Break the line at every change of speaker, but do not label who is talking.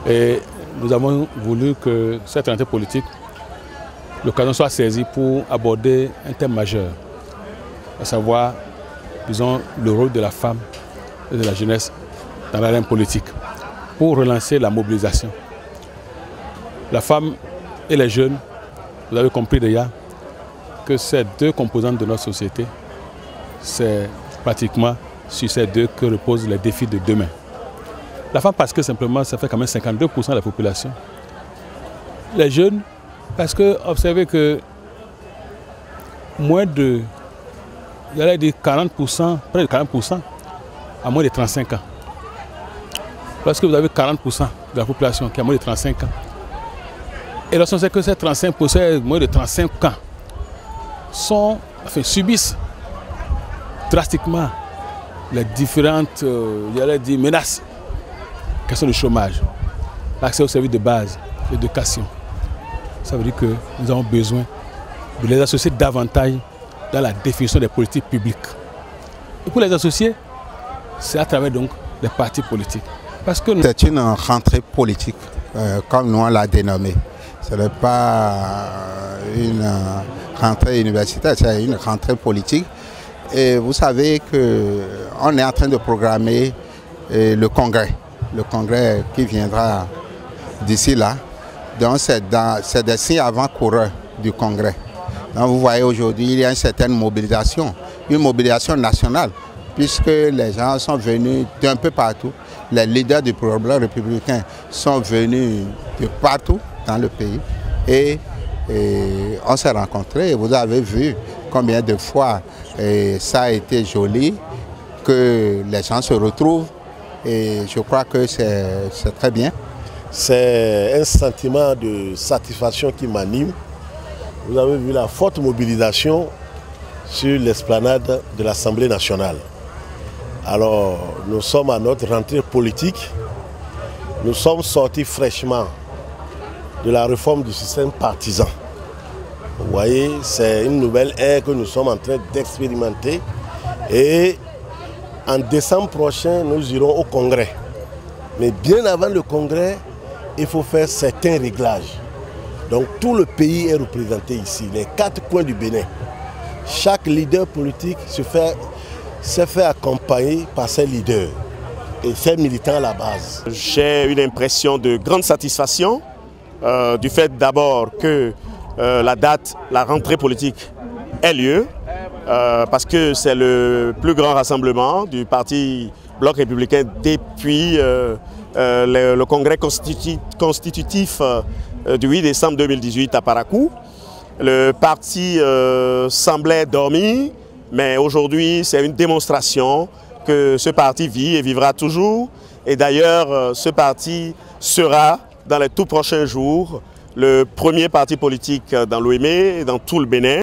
Et nous avons voulu que cette rentrée politique, l'occasion soit saisie pour aborder un thème majeur, à savoir, disons, le rôle de la femme et de la jeunesse dans l'arène politique, pour relancer la mobilisation. La femme et les jeunes, vous avez compris déjà que ces deux composantes de notre société, c'est pratiquement sur ces deux que reposent les défis de demain. La femme parce que simplement ça fait quand même 52% de la population. Les jeunes parce que observez que moins de, j'allais dire 40%, près de 40% à moins de 35 ans. Parce que vous avez 40% de la population qui a moins de 35 ans. Et lorsqu'on sait que ces 35%, moins de 35 ans, subissent drastiquement les différentes menaces, question du chômage, l'accès aux services de base, l'éducation. Ça veut dire que nous avons besoin de les associer davantage dans la définition des politiques publiques. Et pour les associer, c'est à travers donc les partis politiques.
C'est une rentrée politique, comme nous on l'a dénommée. Ce n'est pas une rentrée universitaire, c'est une rentrée politique. Et vous savez qu'on est en train de programmer le congrès qui viendra d'ici là. Donc c'est des signes avant-coureurs du congrès. Donc vous voyez aujourd'hui il y a une certaine mobilisation, une mobilisation nationale, puisque les gens sont venus d'un peu partout. Les leaders du problème républicain sont venus de partout dans le pays et on s'est rencontrés et vous avez vu combien de fois ça a été joli que les gens se retrouvent et je crois que c'est très bien.
C'est un sentiment de satisfaction qui m'anime. Vous avez vu la forte mobilisation sur l'esplanade de l'Assemblée nationale. Alors, nous sommes à notre rentrée politique. Nous sommes sortis fraîchement de la réforme du système partisan. Vous voyez, c'est une nouvelle ère que nous sommes en train d'expérimenter. Et en décembre prochain, nous irons au Congrès. Mais bien avant le Congrès, il faut faire certains réglages. Donc tout le pays est représenté ici, les 4 coins du Bénin. Chaque leader politique s'est fait accompagner par ses leaders et ses militants à la base.
J'ai une impression de grande satisfaction du fait d'abord que la rentrée politique ait lieu parce que c'est le plus grand rassemblement du parti Bloc républicain depuis le congrès constitutif du 8 décembre 2018 à Parakou. Le parti semblait dormir, mais aujourd'hui c'est une démonstration que ce parti vit et vivra toujours. Et d'ailleurs ce parti sera dans les tout prochains jours le premier parti politique dans l'Ouémé et dans tout le Bénin.